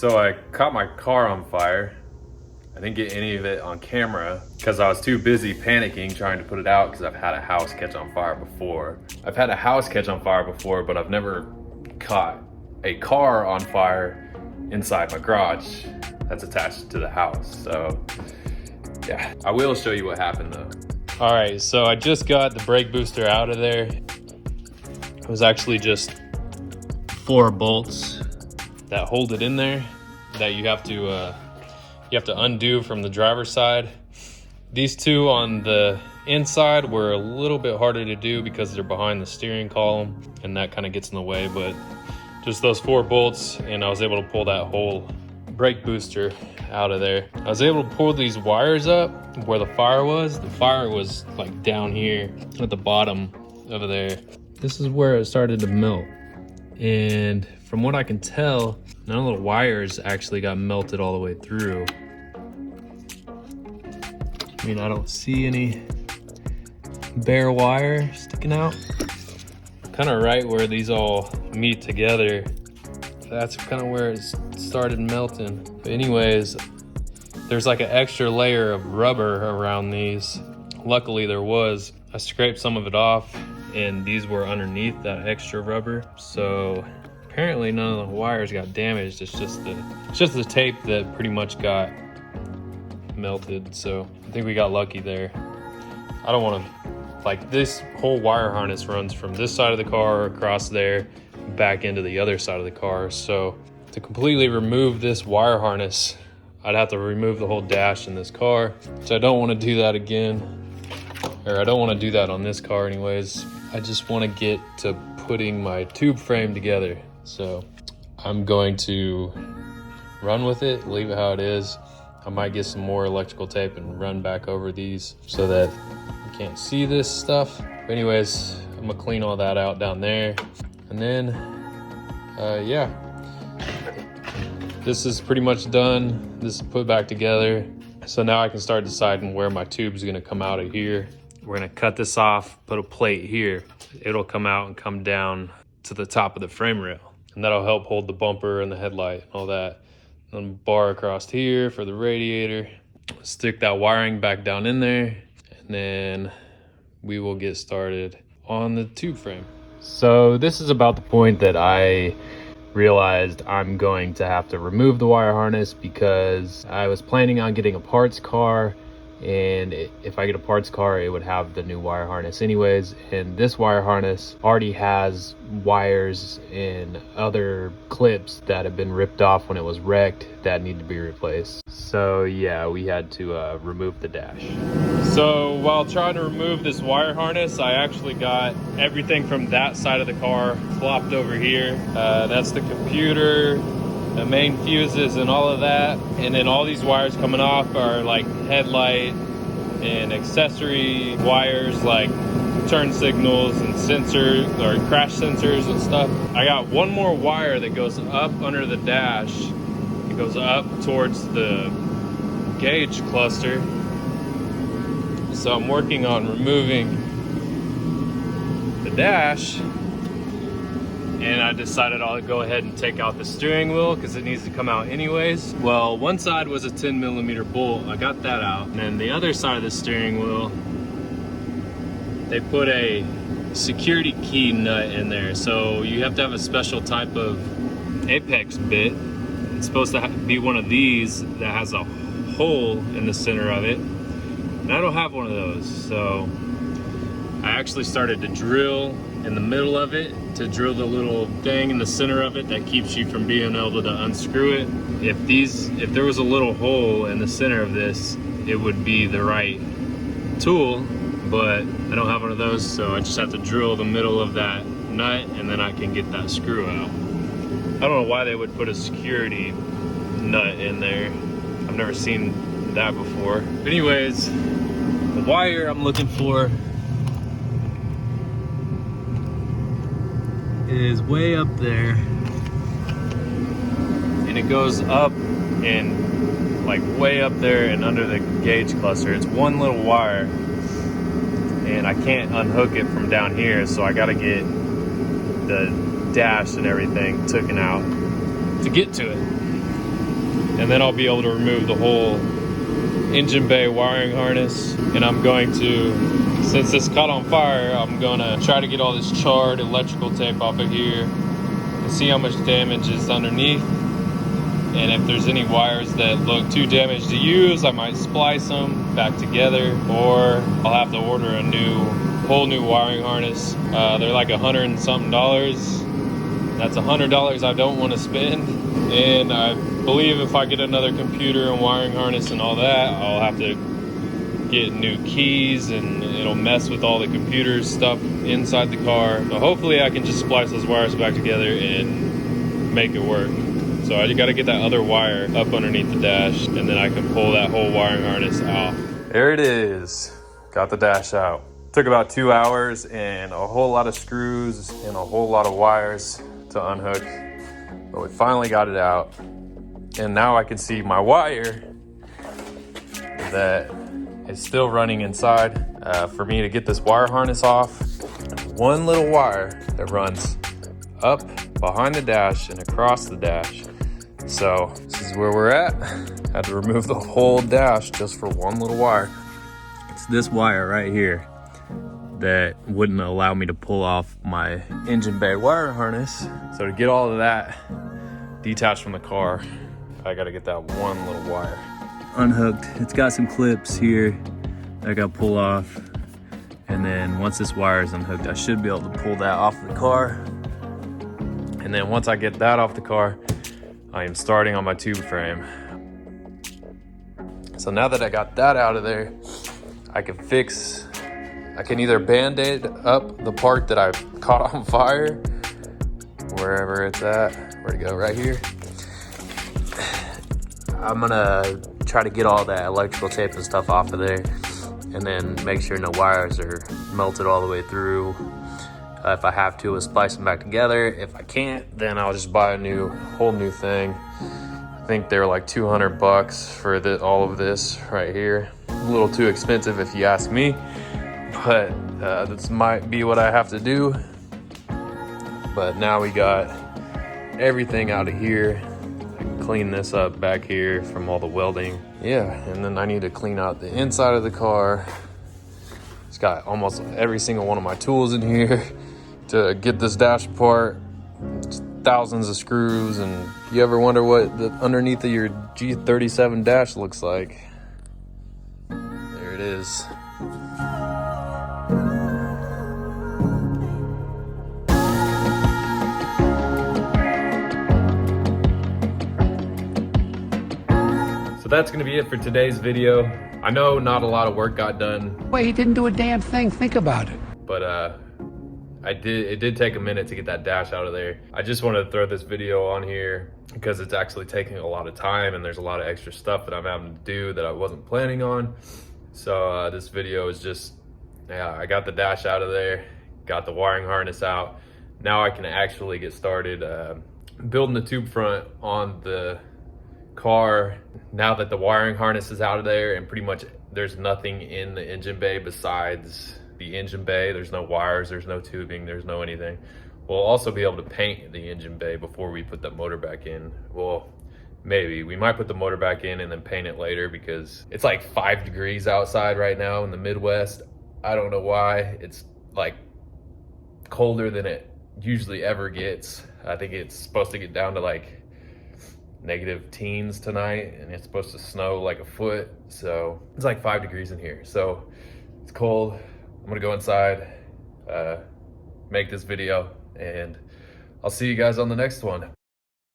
So I caught my car on fire. I didn't get any of it on camera because I was too busy panicking trying to put it out because I've had a house catch on fire before. I've had a house catch on fire before, but I've never caught a car on fire inside my garage that's attached to the house. So yeah, I will show you what happened though. All right, so I just got the brake booster out of there. It was actually just 4 bolts that hold it in there that you have to undo from the driver's side. These 2 on the inside were a little bit harder to do because they're behind the steering column and that kind of gets in the way, but just those 4 bolts and I was able to pull that whole brake booster out of there. I was able to pull these wires up where the fire was. The fire was like down here at the bottom over there. This is where it started to melt. And from what I can tell, none of the wires actually got melted all the way through. I mean, I don't see any bare wire sticking out. Kind of right where these all meet together, that's kind of where it started melting. But anyways, there's like an extra layer of rubber around these. Luckily there was. I scraped some of it off and these were underneath that extra rubber. So apparently none of the wires got damaged. It's just the tape that pretty much got melted. So I think we got lucky there. I don't want to, like, this whole wire harness runs from this side of the car across there back into the other side of the car. So to completely remove this wire harness, I'd have to remove the whole dash in this car, which I don't want to do that again. Or I don't want to do that on this car anyways. I just want to get to putting my tube frame together. So I'm going to run with it, leave it how it is. I might get some more electrical tape and run back over these so that you can't see this stuff. But anyways, I'm gonna clean all that out down there. And then, yeah. This is pretty much done. This is put back together. So now I can start deciding where my tube's gonna come out of here. We're gonna cut this off, put a plate here. It'll come out and come down to the top of the frame rail. And that'll help hold the bumper and the headlight and all that. Then bar across here for the radiator. Stick that wiring back down in there. And then we will get started on the tube frame. So this is about the point that I realized I'm going to have to remove the wire harness because I was planning on getting a parts car, and if I get a parts car it would have the new wire harness anyways, and this wire harness already has wires and other clips that have been ripped off when it was wrecked that need to be replaced. So yeah, we had to remove the dash. So while trying to remove this wire harness, I actually got everything from that side of the car flopped over here. That's the computer, the main fuses and all of that. And then all these wires coming off are like headlight and accessory wires like turn signals and sensors or crash sensors and stuff. I got one more wire that goes up under the dash. It goes up towards the gauge cluster. So I'm working on removing the dash, and I decided I'll go ahead and take out the steering wheel because it needs to come out anyways. Well, one side was a 10mm bolt. I got that out. And then the other side of the steering wheel, they put a security key nut in there. So you have to have a special type of apex bit. It's supposed to be one of these that has a hole in the center of it. And I don't have one of those. So I actually started to drill in the middle of it to drill the little thing in the center of it that keeps you from being able to unscrew it. If there was a little hole in the center of this, it would be the right tool, but I don't have one of those, so I just have to drill the middle of that nut and then I can get that screw out. I don't know why they would put a security nut in there. I've never seen that before. But anyways, the wire I'm looking for is way up there, and it goes up and like way up there and under the gauge cluster. It's one little wire and I can't unhook it from down here, so I gotta get the dash and everything taken out to get to it. and then I'll be able to remove the whole engine bay wiring harness. And I'm going to, since this caught on fire, I'm gonna try to get all this charred electrical tape off of here and see how much damage is underneath. And if there's any wires that look too damaged to use, I might splice them back together, or I'll have to order a whole new wiring harness. They're like $100 and something. That's $100 I don't want to spend. And I believe if I get another computer and wiring harness and all that, I'll have to get new keys, and it'll mess with all the computer stuff inside the car. So hopefully I can just splice those wires back together and make it work. So I got to get that other wire up underneath the dash, and then I can pull that whole wiring harness out. There it is. Got the dash out. Took about 2 hours and a whole lot of screws and a whole lot of wires to unhook. But we finally got it out. And now I can see my wire that is still running inside. For me to get this wire harness off, one little wire that runs up behind the dash and across the dash. So this is where we're at. Had to remove the whole dash just for one little wire. It's this wire right here that wouldn't allow me to pull off my engine bay wire harness. So to get all of that detached from the car, I gotta get that one little wire unhooked. It's got some clips here that I gotta pull off. And then once this wire is unhooked, I should be able to pull that off the car. And then once I get that off the car, I am starting on my tube frame. So now that I got that out of there, I can either band-aid up the part that I caught on fire, wherever it's at. Where'd it go? Right here. I'm gonna try to get all that electrical tape and stuff off of there, and then make sure no wires are melted all the way through. If I have to, I'll splice them back together. If I can't, then I'll just buy a whole new thing. I think they're like $200 for all of this right here. A little too expensive if you ask me, but this might be what I have to do. But now we got everything out of here. I can clean this up back here from all the welding. Yeah, and then I need to clean out the inside of the car. It's got almost every single one of my tools in here to get this dash apart. It's thousands of screws, and you ever wonder what the underneath of your G37 Dash looks like? There it is. So that's gonna be it for today's video. I know not a lot of work got done. Well, he didn't do a damn thing. Think about it. But it did take a minute to get that dash out of there. I just wanted to throw this video on here because it's actually taking a lot of time, and there's a lot of extra stuff that I'm having to do that I wasn't planning on. So this video is just, yeah, I got the dash out of there, got the wiring harness out. Now I can actually get started building the tube front on the car. Now that the wiring harness is out of there, and pretty much there's nothing in the engine bay besides the engine bay. There's no wires, there's no tubing, there's no anything. We'll also be able to paint the engine bay before we put that motor back in. Well, maybe we might put the motor back in and then paint it later, because it's like 5 degrees outside right now in the Midwest. I don't know why. It's like colder than it usually ever gets. I think it's supposed to get down to like negative teens tonight, and it's supposed to snow like a foot. So it's like 5 degrees in here. So it's cold. I'm gonna go inside, make this video, and I'll see you guys on the next one.